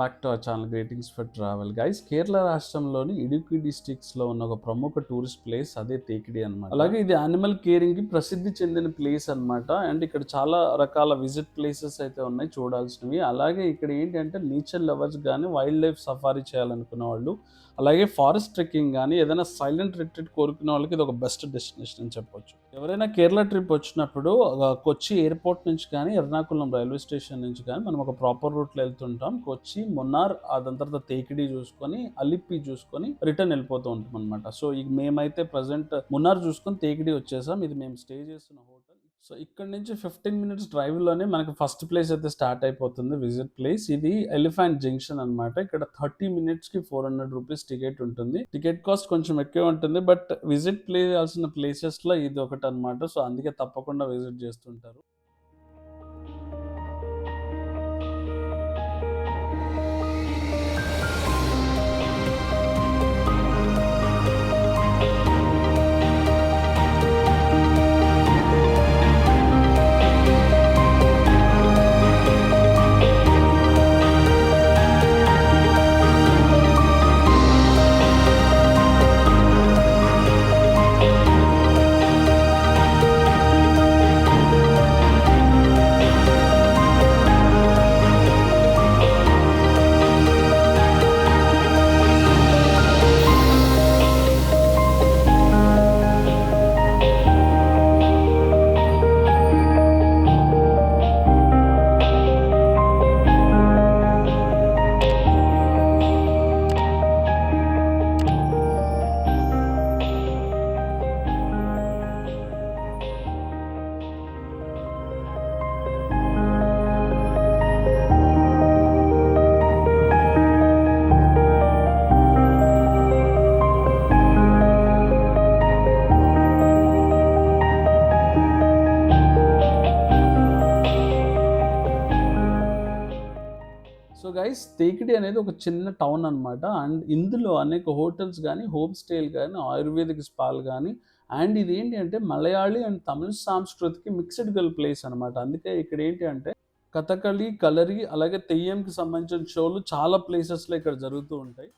Back to our channel greetings for travel guys. Kerala రాష్ట్రంలోని Idukki districts లో ఉన్న ఒక ప్రముఖ టూరిస్ట్ ప్లేస్ అదే తేకిడి అన్నమాట. అలాగే ఇది యానిమల్ కేరింగ్ కి ప్రసిద్ధి చెందిన ప్లేస్ అన్నమాట. అండ్ ఇక్కడ చాలా రకాల విజిట్ ప్లేసెస్ అయితే ఉన్నాయి చూడాల్సినవి. అలాగే ఇక్కడ ఏంటంటే నేచర్ లవర్స్ కానీ వైల్డ్ లైఫ్ సఫారీ చేయాలనుకున్న వాళ్ళు, అలాగే ఫారెస్ట్ ట్రెక్కింగ్ కానీ ఏదైనా సైలెంట్ రిట్రీట్ కోరుకునే వాళ్ళకి ఇది ఒక బెస్ట్ డెస్టినేషన్ అని చెప్పొచ్చు. ఎవరైనా కేరళ ట్రిప్ వచ్చినప్పుడు కొచ్చి ఎయిర్పోర్ట్ నుంచి కానీ ఎర్నాకుళం రైల్వే స్టేషన్ నుంచి కానీ మనం ఒక ప్రాపర్ రూట్లో వెళ్తుంటాం. కొచ్చి, మున్నార్, దాని తర్వాత తేకిడి చూసుకొని అలిప్పి చూసుకొని రిటర్న్ వెళ్ళిపోతూ ఉంటాం అనమాట. సో మేమైతే ప్రజెంట్ మున్నార్ చూసుకొని తేకిడి వచ్చేసాం. ఇది మేము స్టే చేస్తున్న హోటల్. సో ఇక్కడ నుంచి 15 మినిట్స్ డ్రైవ్ లోనే మనకి ఫస్ట్ ప్లేస్ అయితే స్టార్ట్ అయిపోతుంది, విజిట్ ప్లేస్. ఇది ఎలిఫెంట్ జంక్షన్ అన్నమాట. ఇక్కడ 30 మినిట్స్ కి 400 రూపీస్ టికెట్ ఉంటుంది. టికెట్ కాస్ట్ కొంచెం ఎక్కువ ఉంటుంది, బట్ విజిట్ చేయాల్సిన ప్లేసెస్ లో ఇది ఒకటి అన్నమాట. సో అందుకే తప్పకుండా విజిట్ చేస్తుంటారు. సో గైస్, తేకిడి అనేది ఒక చిన్న టౌన్ అనమాట. అండ్ ఇందులో అనేక హోటల్స్ కానీ, హోమ్ స్టేలు కానీ, ఆయుర్వేదిక్ స్పాలు కానీ, అండ్ ఇది ఏంటి అంటే మలయాళీ అండ్ తమిళ సంస్కృతికి మిక్స్డ్ గల్ ప్లేస్ అనమాట. అందుకే ఇక్కడ ఏంటి అంటే కథకళి, కలరి, అలాగే తెయ్యంకి సంబంధించిన షోలు చాలా ప్లేసెస్లో ఇక్కడ జరుగుతూ ఉంటాయి.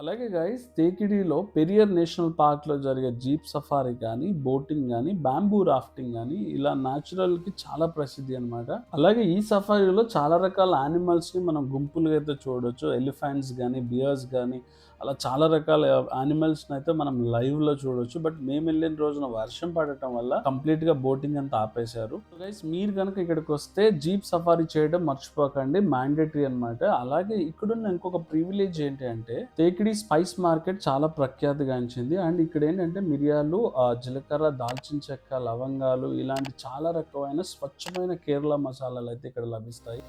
అలాగే గైస్, తేకిడిలో పెరియర్ నేషనల్ పార్క్లో జరిగే జీప్ సఫారీ కానీ, బోటింగ్ కానీ, బ్యాంబూ రాఫ్టింగ్ కానీ ఇలా న్యాచురల్కి చాలా ప్రసిద్ధి అనమాట. అలాగే ఈ సఫారీలో చాలా రకాల యానిమల్స్ని మనం గుంపులుగా అయితే చూడవచ్చు. ఎలిఫెంట్స్ కానీ, బియర్స్ కానీ, అలా చాలా రకాల యానిమల్స్ని అయితే మనం లైవ్లో చూడవచ్చు. బట్ మేము వెళ్ళిన రోజున వర్షం పడటం వల్ల కంప్లీట్గా బోటింగ్ అంతా ఆపేశారు. గైస్, మీరు కనుక ఇక్కడికి వస్తే జీప్ సఫారీ చేయడం మర్చిపోకండి, మ్యాండేటరీ అనమాట. అలాగే ఇక్కడున్న ఇంకొక ప్రివిలేజ్ ఏంటి అంటే తేకిడి స్పైస్ మార్కెట్ చాలా ప్రఖ్యాతిగాంచింది. అండ్ ఇక్కడ ఏంటంటే మిరియాలు, జీలకర్ర, దాల్చిన చెక్క, లవంగాలు ఇలాంటి చాలా రకమైన స్వచ్ఛమైన కేరళ మసాలాలు అయితే ఇక్కడ లభిస్తాయి.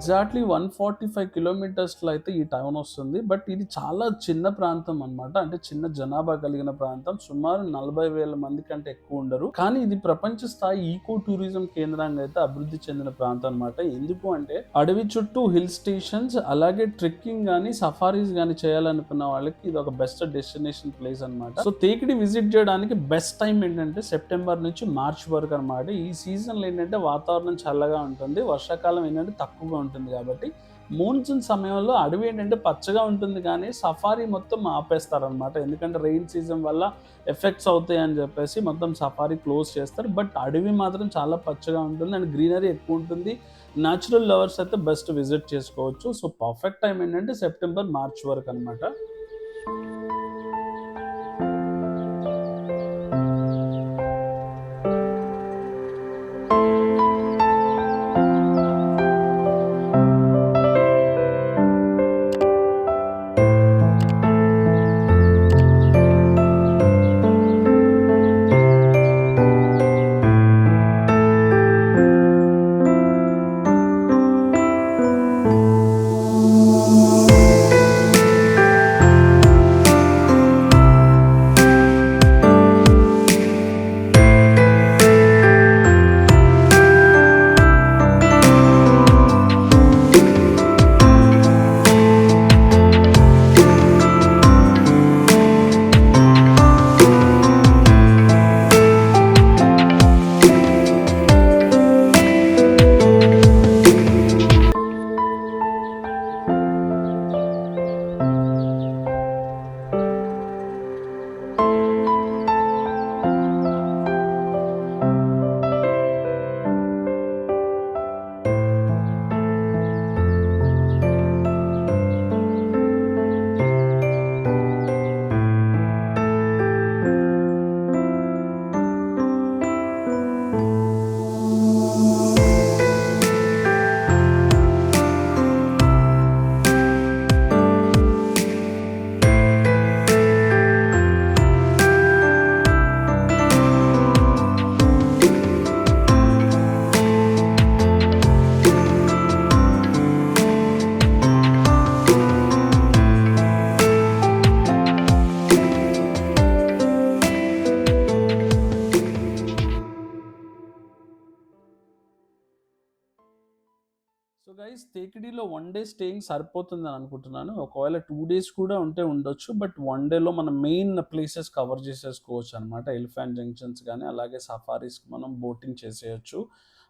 ఎగ్జాక్ట్లీ 145 కిలోమీటర్స్లో అయితే ఈ టౌన్ వస్తుంది. బట్ ఇది చాలా చిన్న ప్రాంతం అనమాట. అంటే చిన్న జనాభా కలిగిన ప్రాంతం. సుమారు 40,000 మంది కంటే ఎక్కువ ఉండరు. కానీ ఇది ప్రపంచ స్థాయి ఈకో టూరిజం కేంద్రంగా అయితే అభివృద్ధి చెందిన ప్రాంతం అనమాట. ఎందుకు అంటే అడవి చుట్టూ హిల్ స్టేషన్స్, అలాగే ట్రెక్కింగ్ గానీ సఫారీస్ గానీ చేయాలనుకున్న వాళ్ళకి ఇది ఒక బెస్ట్ డెస్టినేషన్ ప్లేస్ అనమాట. సో తేకిడి విజిట్ చేయడానికి బెస్ట్ టైం ఏంటంటే సెప్టెంబర్ నుంచి మార్చ్ వరకు అనమాట. ఈ సీజన్లో ఏంటంటే వాతావరణం చల్లగా ఉంటుంది, వర్షాకాలం ఏంటంటే తక్కువగా ఉంటుంది. కాబట్టి మాన్సూన్ సమయంలో అడవి ఏంటంటే పచ్చగా ఉంటుంది, కానీ సఫారీ మొత్తం ఆపేస్తారనమాట. ఎందుకంటే రెయిన్ సీజన్ వల్ల ఎఫెక్ట్స్ అవుతాయి అని చెప్పేసి మొత్తం సఫారీ క్లోజ్ చేస్తారు. బట్ అడవి మాత్రం చాలా పచ్చగా ఉంటుంది అండ్ గ్రీనరీ ఎక్కువ ఉంటుంది. న్యాచురల్ లవర్స్ అయితే బెస్ట్ విజిట్ చేసుకోవచ్చు. సో పర్ఫెక్ట్ టైం ఏంటంటే సెప్టెంబర్ మార్చ్ వరకు అనమాట. సో గైస్ తేకిడిలో 1 డే స్టేయింగ్ సరిపోతుందని అనుకుంటున్నాను. ఒకవేళ 2 డేస్ కూడా ఉంటే ఉండొచ్చు. బట్ 1 డేలో మనం మెయిన్ ప్లేసెస్ కవర్ చేసేసుకోవచ్చు అనమాట. ఎలిఫెంట్ జంక్షన్స్ కానీ అలాగే సఫారీస్కి మనం బోటింగ్ చేసేయచ్చు.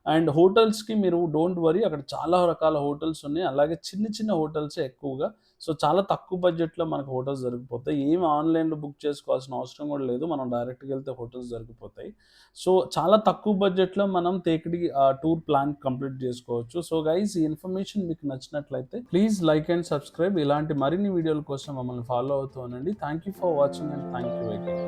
అండ్ హోటల్స్కి మీరు డోంట్ వరీ, అక్కడ చాలా రకాల హోటల్స్ ఉన్నాయి. అలాగే చిన్న చిన్న హోటల్సే ఎక్కువగా. సో చాలా తక్కువ బడ్జెట్‌లో మనకు హోటల్స్ దొరికిపోతాయి. ఏమి ఆన్‌లైన్‌లో బుక్ చేసుకోవాల్సిన అవసరం కూడా లేదు. మనం డైరెక్ట్‌గా వెళ్తే హోటల్స్ దొరికిపోతాయి. సో చాలా తక్కువ బడ్జెట్‌లో మనం తేకిడి టూర్ ప్లాన్ కంప్లీట్ చేసుకోవచ్చు. సో గైస్, ఈ ఇన్ఫర్మేషన్ మీకు నచ్చినట్లయితే ప్లీజ్ లైక్ అండ్ సబ్స్క్రైబ్. ఇలాంటి మరిన్ని వీడియోల కోసం మమ్మల్ని ఫాలో అవుతూ ఉండండి. Thank you for watching and thank you again.